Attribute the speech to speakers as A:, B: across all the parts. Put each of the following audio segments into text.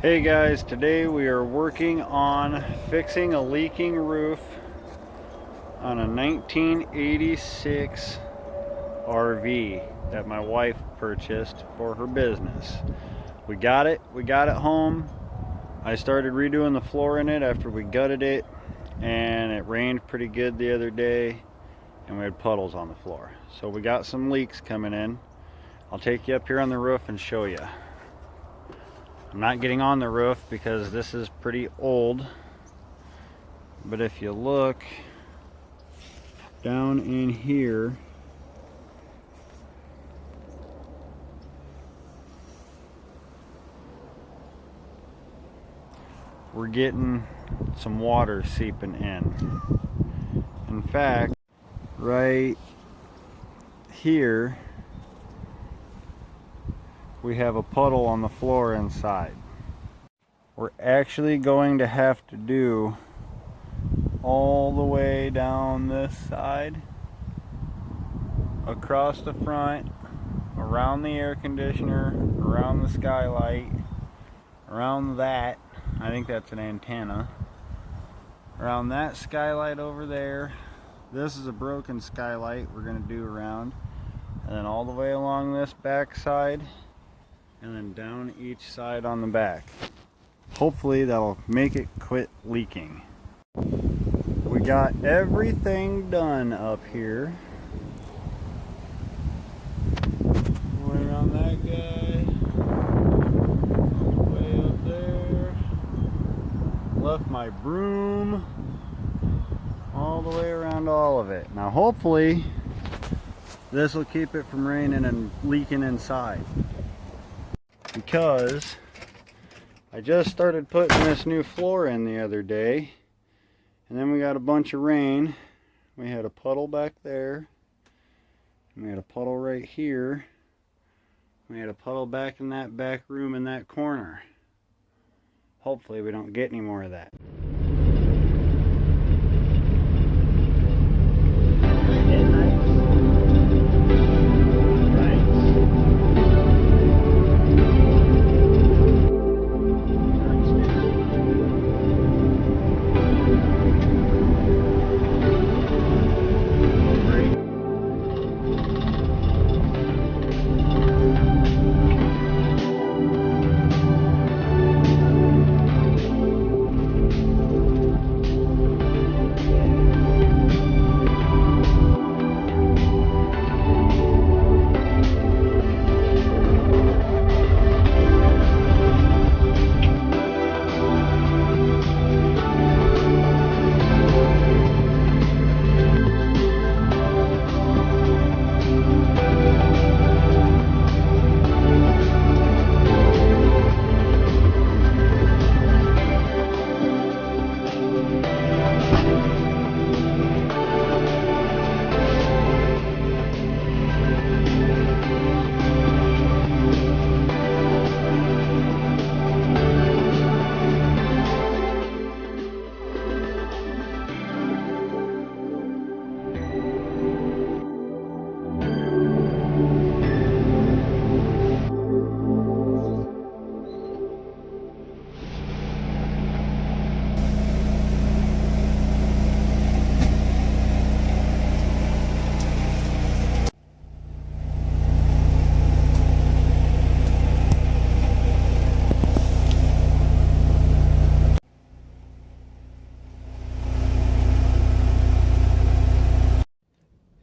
A: Hey guys, today we are working on fixing a leaking roof on a 1986 RV that my wife purchased for her business. We got it home. I started redoing the floor in it after we gutted it, and it rained pretty good the other day and we had puddles on the floor. So we got some leaks coming in. I'll take you up here on the roof and show you. I'm not getting on the roof because this is pretty old, but if you look down in here, we're getting some water seeping in. In fact, right here we have a puddle on the floor inside. We're actually going to have to do all the way down this side, across the front, around the air conditioner, around the skylight, around that, I think that's an antenna, around that skylight over there. This is a broken skylight we're going to do around, and then all the way along this back side, and then down each side on the back. Hopefully that'll make it quit leaking. We got everything done up here. Way around that guy, way up there. Left my broom all the way around all of it. Now hopefully this will keep it from raining and leaking inside, because I just started putting this new floor in the other day, and then we got a bunch of rain. We had a puddle back there, and we had a puddle right here. We had a puddle back in that back room in that corner. Hopefully we don't get any more of that.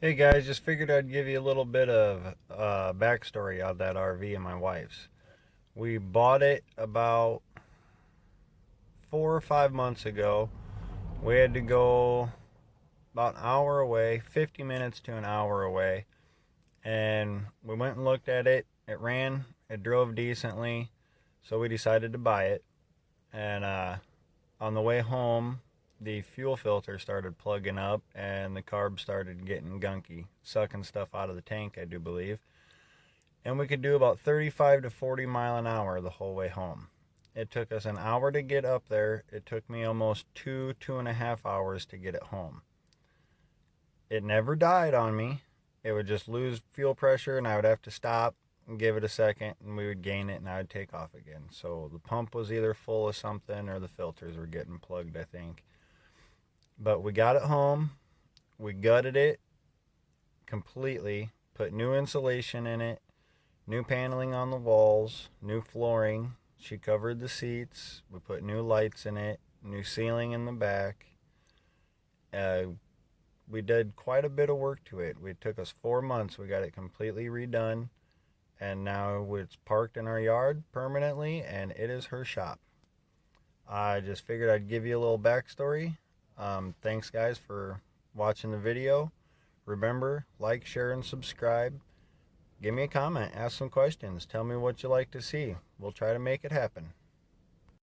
A: Hey guys, just figured I'd give you a little bit of backstory on that RV and my wife's. We bought it about 4 or 5 months ago. We had to go about an hour away, 50 minutes to an hour away, and we went and looked at it. It ran, it drove decently, so we decided to buy it. And on the way home, the fuel filter started plugging up and the carb started getting gunky, sucking stuff out of the tank, I do believe. And we could do about 35 to 40 mile an hour the whole way home. It took us an hour to get up there. It took me almost 2.5 hours to get it home. It never died on me. It would just lose fuel pressure and I would have to stop, and give it a second, and we would gain it, and I would take off again. So the pump was either full of something or the filters were getting plugged, I think. But we got it home. We gutted it completely, put new insulation in it, new paneling on the walls, new flooring. She covered the seats. We put new lights in it, new ceiling in the back. We did quite a bit of work to it. It took us 4 months. We got it completely redone, and now it's parked in our yard permanently, and it is her shop. I just figured I'd give you a little backstory. Thanks, guys, for watching the video. Remember, like, share, and subscribe. Give me a comment. Ask some questions. Tell me what you like to see. We'll try to make it happen.